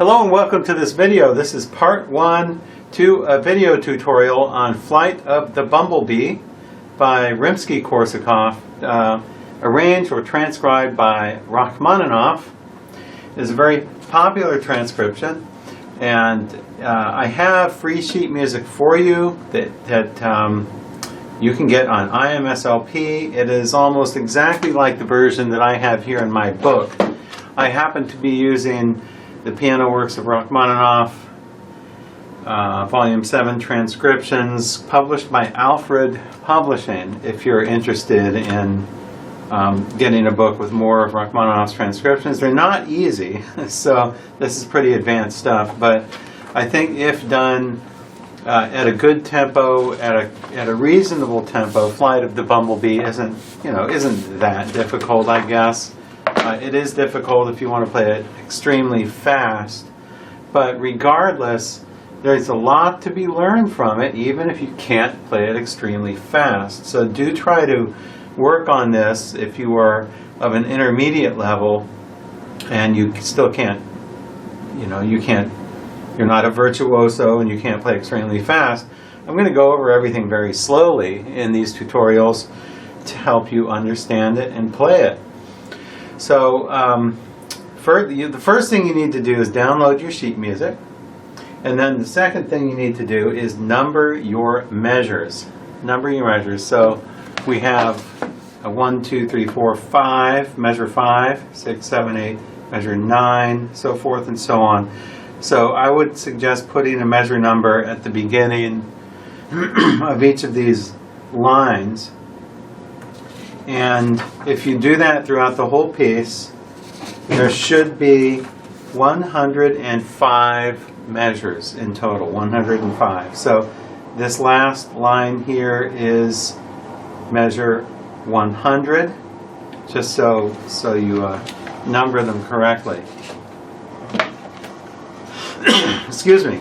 Hello and welcome to this video. This is part 1 to a video tutorial on Flight of the Bumblebee by Risky-Korsakov, arranged or transcribed by Rachmaninoff. It's a very popular transcription, and I have free sheet music for you that you can get on IMSLP. It is almost exactly like the version that I have here in my book. I happen to be using the Piano Works of Rachmaninoff, Volume 7 transcriptions, published by Alfred Publishing, if you're interested in getting a book with more of Rachmaninoff's transcriptions. They're not easy, so this is pretty advanced stuff, but I think if done at a good tempo, at a reasonable tempo, Flight of the Bumblebee isn't that difficult, I guess. It is difficult if you want to play it extremely fast, but regardless, there's a lot to be learned from it, even if you can't play it extremely fast. So do try to work on this if you are of an intermediate level and you still can't, you're not a virtuoso and you can't play extremely fast. I'm going to go over everything very slowly in these tutorials to help you understand it and play it. So the first thing you need to do is download your sheet music, and then the second thing you need to do is number your measures. Number your measures. So we have a 1, 2, 3, 4, 5, measure 5, 6, 7, 8, measure 9, so forth and so on. So I would suggest putting a measure number at the beginning of each of these lines. And if you do that throughout the whole piece, there should be 105 measures in total, 105. So this last line here is measure 100, just so you number them correctly. Excuse me.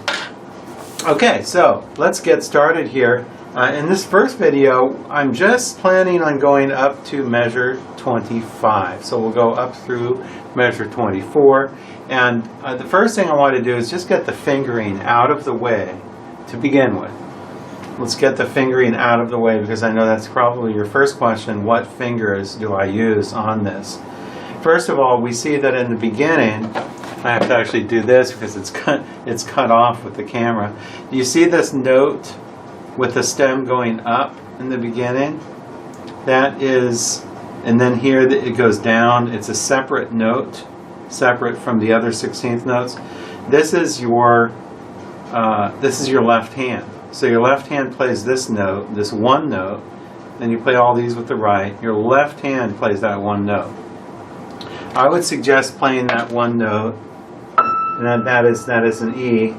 Okay, so let's get started here. In this first video, I'm just planning on going up to measure 25. So we'll go up through measure 24. And the first thing I want to do is just get the fingering out of the way to begin with. Let's get the fingering out of the way, because I know that's probably your first question. What fingers do I use on this? First of all, we see that in the beginning, I have to actually do this because it's cut off with the camera. Do you see this note with the stem going up in the beginning? That is, and then here it goes down. It's a separate note, separate from the other 16th notes. This is your left hand. So your left hand plays this note, this one note. Then you play all these with the right. Your left hand plays that one note. I would suggest playing that one note, and that is an E.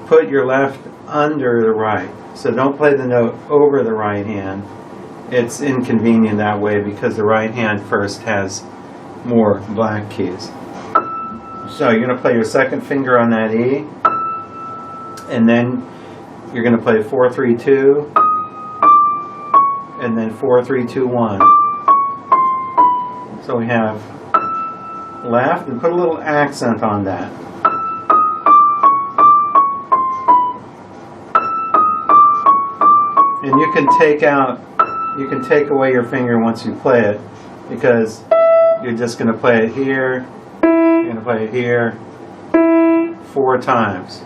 Put your left under the right. So don't play the note over the right hand. It's inconvenient that way because the right hand first has more black keys. So you're going to play your second finger on that E, and then you're going to play 4, 3, 2, and then 4, 3, 2, 1. So we have left, and put a little accent on that. And you can take away your finger once you play it, because you're just going to play it here, you're going to play it here 4 times.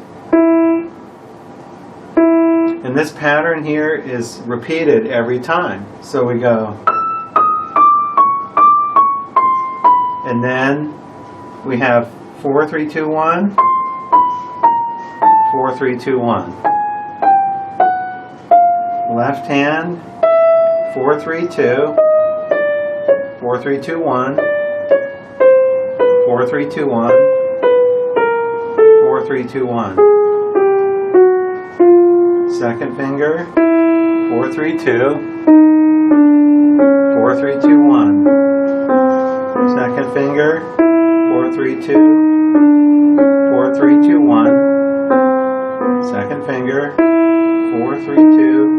And this pattern here is repeated every time. So we go, and then we have 4, 3, 2, 1, 4, 3, 2, 1. Left hand, 4, 3, 2, 4, 3, 2, 1, 4, 3, 2, 1, 4, 3, 2, 1. Second finger, 4, 3, 2, 4, 3, 2, 1. Second finger, 4, 3, 2, 4, 3, 2, 1. Second finger, 4, 3, 2,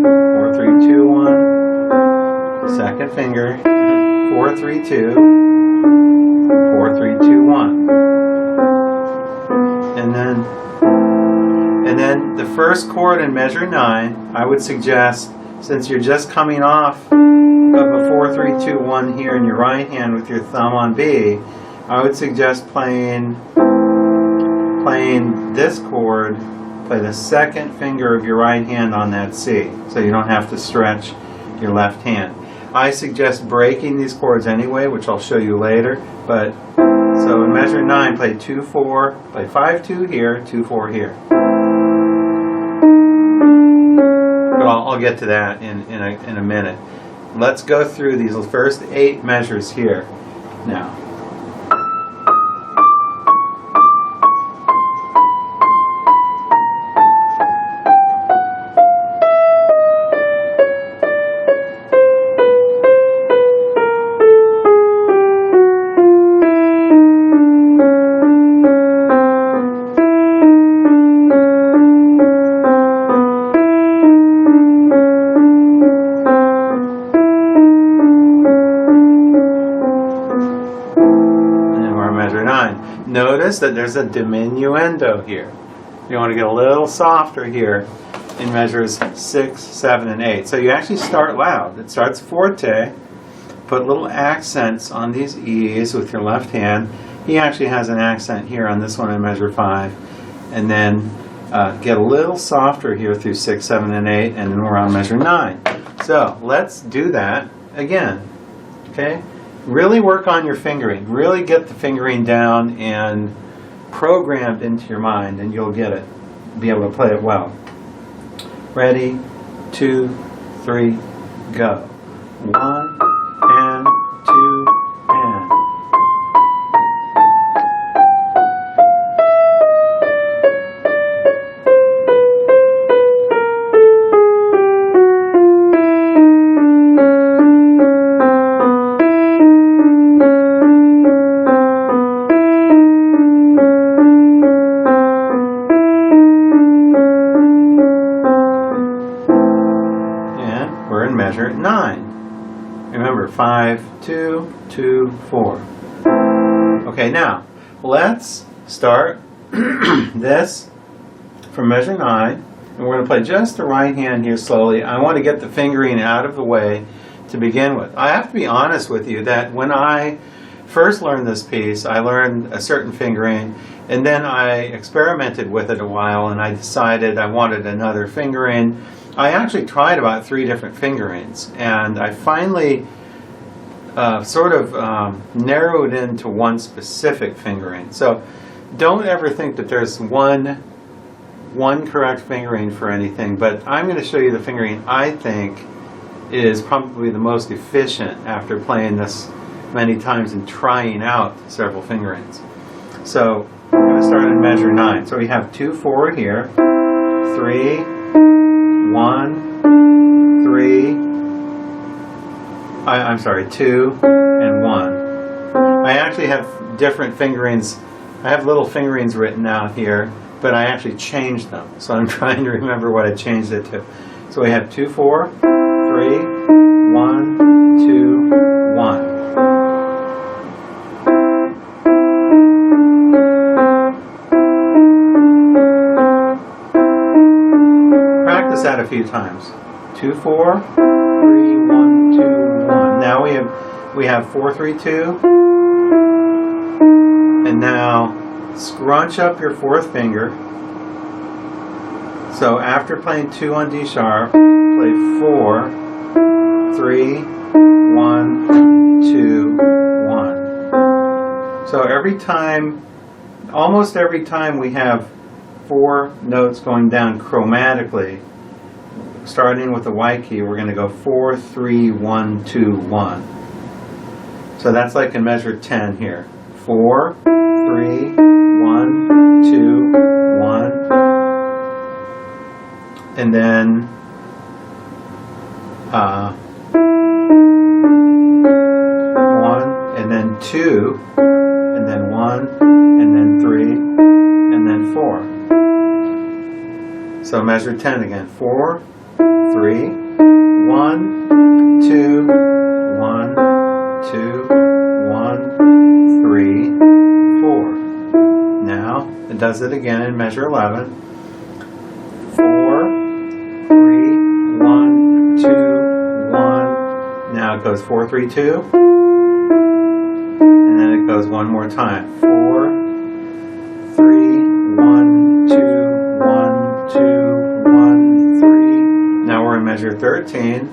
4, 3, 2, 1. Second finger, 4, 3, 2, 4, 3, 2, 1. and then the first chord in measure 9, I would suggest, since you're just coming off of a 4, 3, 2, 1 here in your right hand with your thumb on B, I would suggest playing this chord, play the second finger of your right hand on that C, so you don't have to stretch your left hand. I suggest breaking these chords anyway, which I'll show you later, but so in measure 9, play 2, 4, play 5, 2 here, 2, 4 here. But I'll get to that in a minute. Let's go through these first 8 measures here now. Notice that there's a diminuendo here. You want to get a little softer here in measures 6, 7, and 8. So you actually start loud. It starts forte. Put little accents on these E's with your left hand. He actually has an accent here on this one in measure 5. And then get a little softer here through 6, 7, and 8, and then we're on measure 9. So let's do that again. Okay? Really work on your fingering. Really get the fingering down and programmed into your mind, and you'll get it. Be able to play it well. Ready, 2, 3, go. 1 and 2 and. Measure 9. Remember, 5, 2, 2, 4. Okay, now let's start this from measure 9, and we're going to play just the right hand here slowly. I want to get the fingering out of the way to begin with. I have to be honest with you that when I first learned this piece, I learned a certain fingering, and then I experimented with it a while, and I decided I wanted another fingering. I actually tried about 3 different fingerings, and I finally narrowed into one specific fingering. So don't ever think that there's one correct fingering for anything, but I'm going to show you the fingering I think is probably the most efficient after playing this many times and trying out several fingerings. So I'm going to start in measure 9. So we have 2, 4 here, 3, 1, 3, I'm sorry, 2, and 1. I actually have different fingerings. I have little fingerings written out here, but I actually changed them. So I'm trying to remember what I changed it to. So we have 2, 4, 3, 1, 2, 1. That a few times. 2, 4, 3, 1, 2, 1. Now we have 4, 3, 2. And now scrunch up your 4th finger. So after playing 2 on D sharp, play 4, 3, 1, 2, 1. So every time, almost every time we have 4 notes going down chromatically, starting with the white key, we're going to go 4, 3, 1, 2, 1. So that's like in measure 10 here. 4, 3, 1, 2, 1. And then 1, and then 2, and then 1, and then 3, and then 4. So measure 10 again. 4, 3, 1, 2, 1, 2, 1, 3, 4. Now now it does it again in measure 11. 4, 3, 1, 2, 1. Now it goes 4, 3, 2. And then it goes one more time. 4, 3, 1, 2, 1, 2, 1, 3. Now we're in measure 13.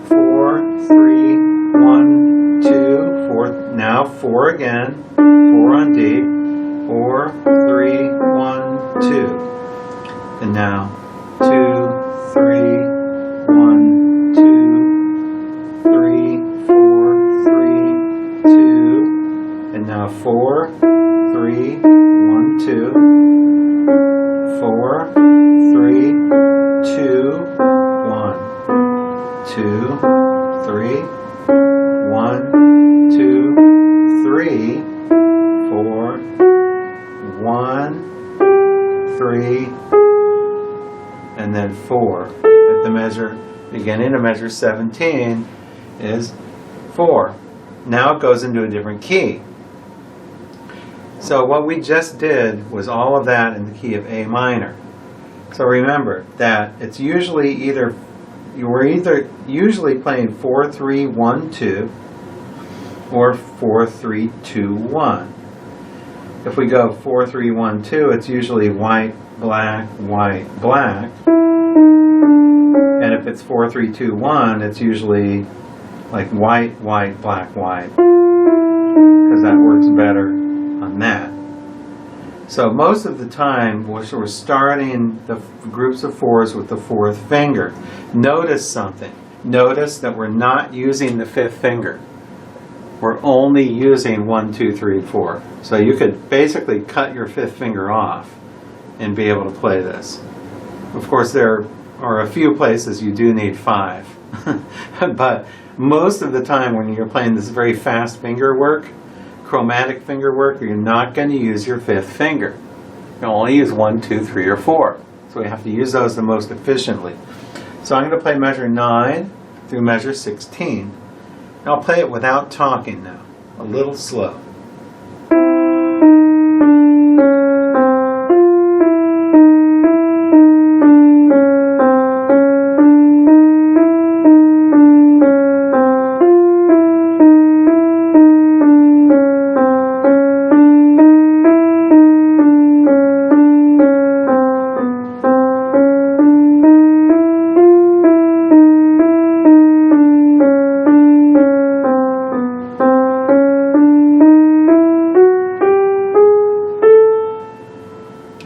4, 3, 1, 2, 4. Now 4 again. 4 on D. 4, 3, 1, 2. And now 2, 3, 1, 2, 3, 4, 3, 2. And now 4, 3, 1, 2. 4, 3, 2, 1. 2, 3, 1, 2, 3, 4, 1, 3, and then 4. At the measure, beginning of measure 17 is 4. Now it goes into a different key. So what we just did was all of that in the key of A minor. So remember that it's usually we're usually playing 4, 3, 1, 2 or 4, 3, 2, 1. If we go 4, 3, 1, 2, it's usually white, black, black. And if it's 4, 3, 2, 1, it's usually like white, white, black, white. Because that works better on that. So most of the time we're starting the groups of 4s with the 4th finger. Notice something. Notice that we're not using the 5th finger. We're only using 1, 2, 3, 4. So you could basically cut your 5th finger off and be able to play this. Of course, there are a few places you do need 5. But most of the time when you're playing this very fast finger work, chromatic finger work, you're not going to use your 5th finger. You only use 1, 2, 3, or 4. So we have to use those the most efficiently. So I'm going to play measure 9 through measure 16. I'll play it without talking now, a little slow.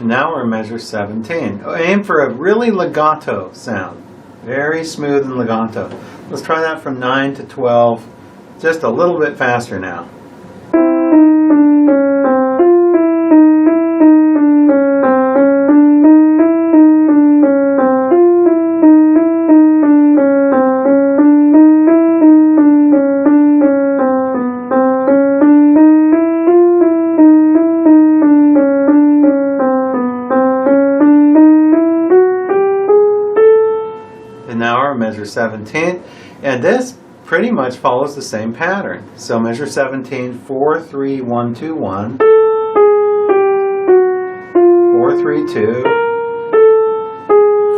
Now we're in measure 17. Aim for a really legato sound. Very smooth and legato. Let's try that from 9 to 12. Just a little bit faster now. Measure 17, and this pretty much follows the same pattern. So measure 17, 4, 3, 1, 2, 1, 4, 3, 2,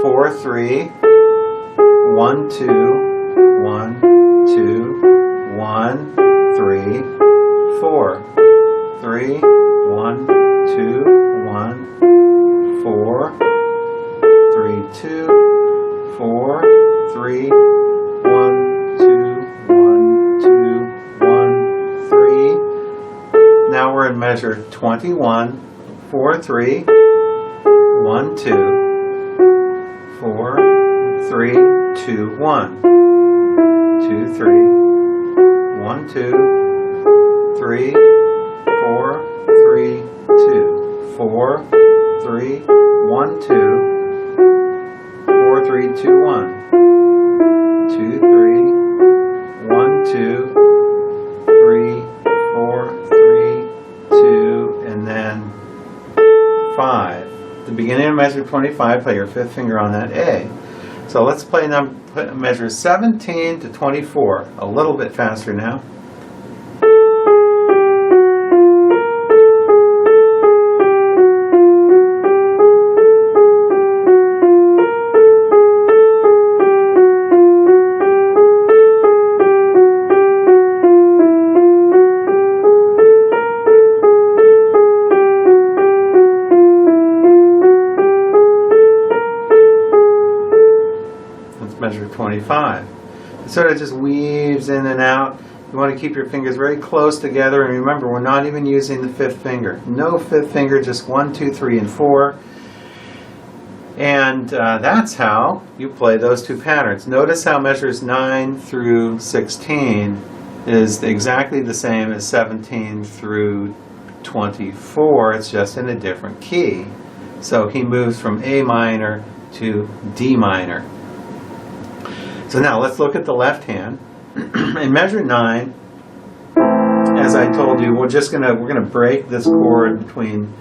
4, 3, 1, 2, 1, 2, 1, 3, 4, 3, 1, 2, 1, 4, 3, 2, 4, 3, 1, 2, 1, 2, 1, 3. Now we're in measure 21, 4, 3, 1, 2, 4, 3, 2, 1, 2, 3, 1, 2, 3, 4, 3, 2, 4, 3, 1, 2, 4, 3, 2, 1. 2, 3, 1, 2, 3, 4, 3, 2, and then 5. At the beginning of measure 25, play your 5th finger on that A. So let's play measure 17 to 24, a little bit faster now. 25. It sort of just weaves in and out. You want to keep your fingers very close together, and remember, we're not even using the fifth finger. No fifth finger, just 1, 2, 3, and 4. And that's how you play those two patterns. Notice how measures 9 through 16 is exactly the same as 17 through 24. It's just in a different key. So he moves from A minor to D minor. So now let's look at the left hand. In measure 9, as I told you, we're gonna break this chord between.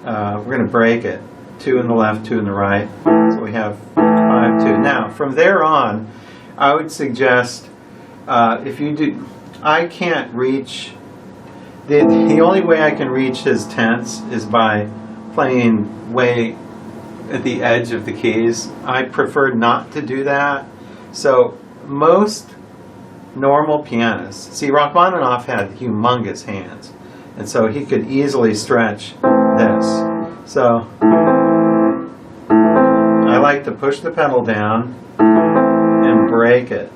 We're gonna break it. 2 in the left, 2 in the right. So we have 5, 2. Now from there on, I would suggest if you do. I can't reach. The only way I can reach his tenths is by playing way at the edge of the keys. I prefer not to do that. So most normal pianists, see, Rachmaninoff had humongous hands, and so he could easily stretch this. So I like to push the pedal down and break it.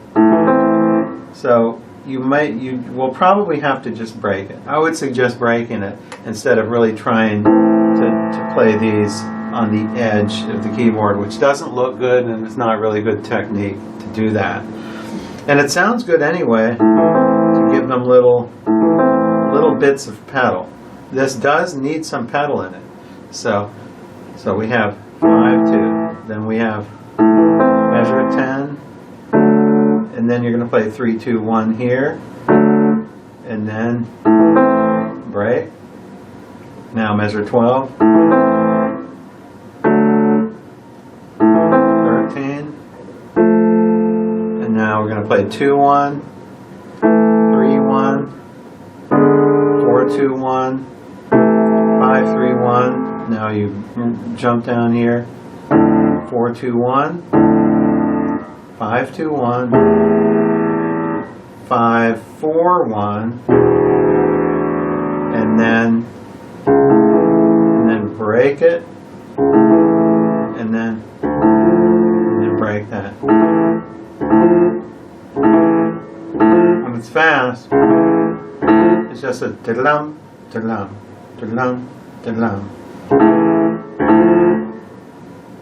So you will probably have to just break it. I would suggest breaking it instead of really trying to play these on the edge of the keyboard, which doesn't look good, and it's not really good technique to do that. And it sounds good anyway to give them little bits of pedal. This does need some pedal in it. So we have 5, 2. Then we have measure 10. And then you're going to play 3, 2, 1 here. And then break. Now measure 12. 13. And now we're going to play 2, 1. 3, 1. 4, 2, 1. 5, 3, 1. Now you jump down here. 4, 2, 1. 5, 2, 1. 5, 4, 1. And then break it. And then break that. When it's fast, it's just a da-da-dum, da-da-dum, da-da-dum, da-da-dum.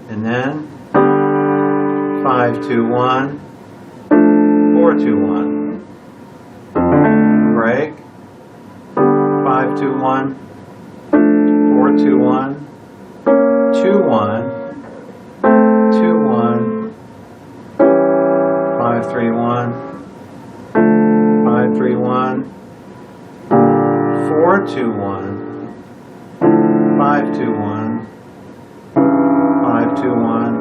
And then 5, 2, 1, 4, 2, 1. Break. 5, 2, 1, 4, 2, 1, 2, 1, 2, 1, 5, 3, 1, 5, 3, 1, 4, 2, 1, 5, 2, 1, 5, 2, 1,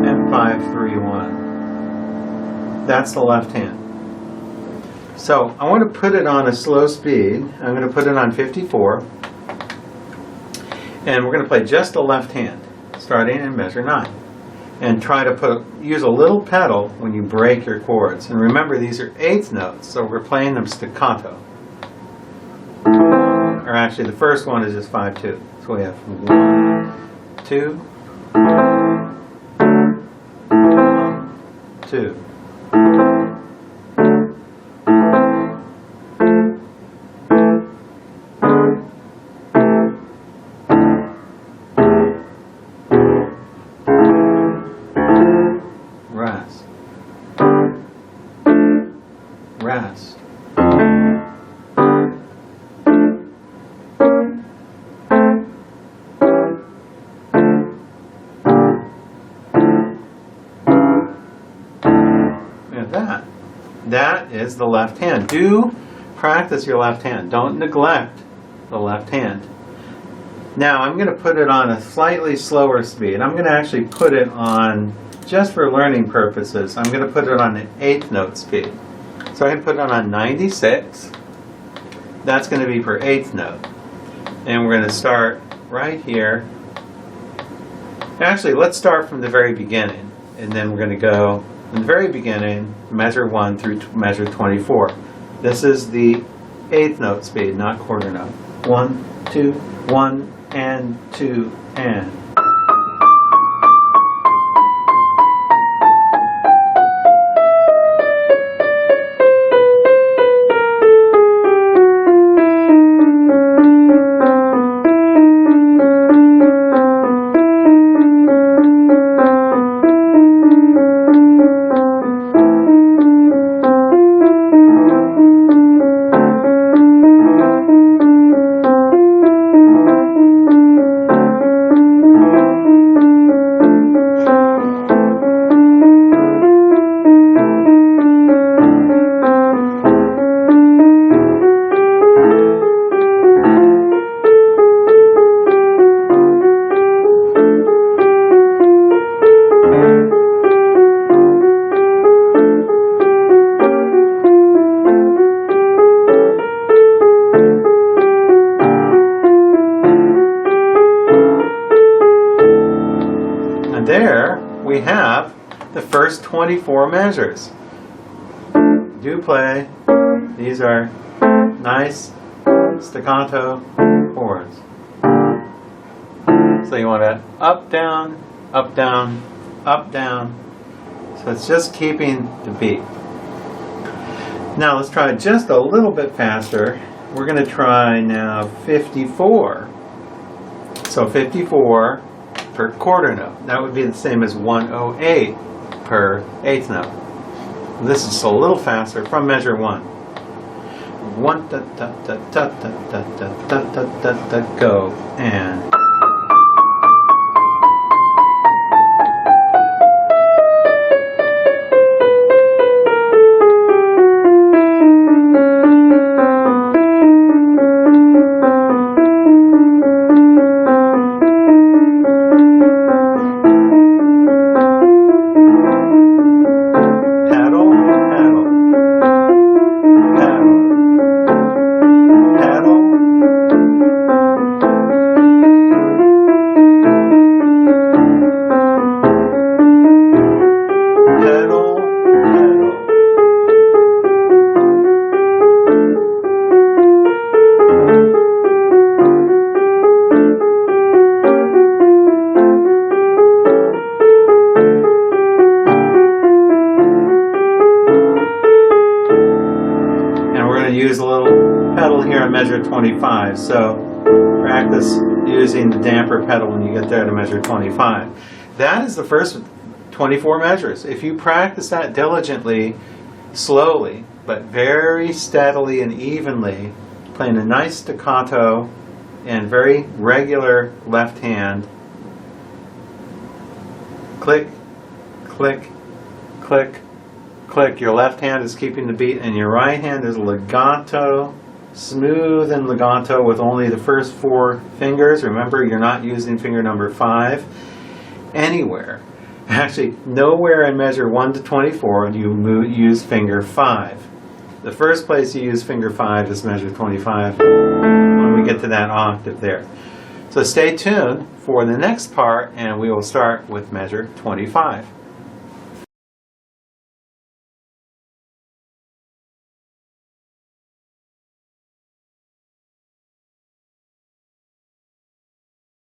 and 5, 3, 1. That's the left hand. So I want to put it on a slow speed. I'm going to put it on 54. And we're going to play just the left hand, starting in measure 9. And try to use a little pedal when you break your chords. And remember, these are eighth notes, so we're playing them staccato. Or actually, the first one is just 5, 2. So we have 1, 2, 2. Rest. Rest. That is the left hand. Do practice your left hand. Don't neglect the left hand. Now I'm going to put it on a slightly slower speed. I'm going to actually put it on, just for learning purposes, I'm going to put it on an eighth note speed. So I'm going to put it on 96. That's going to be for eighth note. And we're going to start right here. Actually, let's start from the very beginning. And then we're going to go in the very beginning, measure 1 through measure 24. This is the eighth note speed, not quarter note. 1, 2, 1, and 2, and. the first 24 measures. Do play. These are nice staccato chords. So you want to up, down, up, down, up, down. So it's just keeping the beat. Now let's try just a little bit faster. We're going to try now 54. So 54 per quarter note. That would be the same as 108 per eighth note. This is a little faster from measure 1. 1 da da da da da da da da da da go and. Use a little pedal here on measure 25, so practice using the damper pedal when you get there to measure 25. That is the first 24 measures. If you practice that diligently, slowly, but very steadily and evenly, playing a nice staccato and very regular left hand, click, click, click, click. Your left hand is keeping the beat and your right hand is legato, smooth and legato with only the first 4 fingers. Remember, you're not using finger number 5 anywhere. Actually, nowhere in measure 1 to 24 do you use finger 5. The first place you use finger 5 is measure 25 when we get to that octave there. So stay tuned for the next part and we will start with measure 25.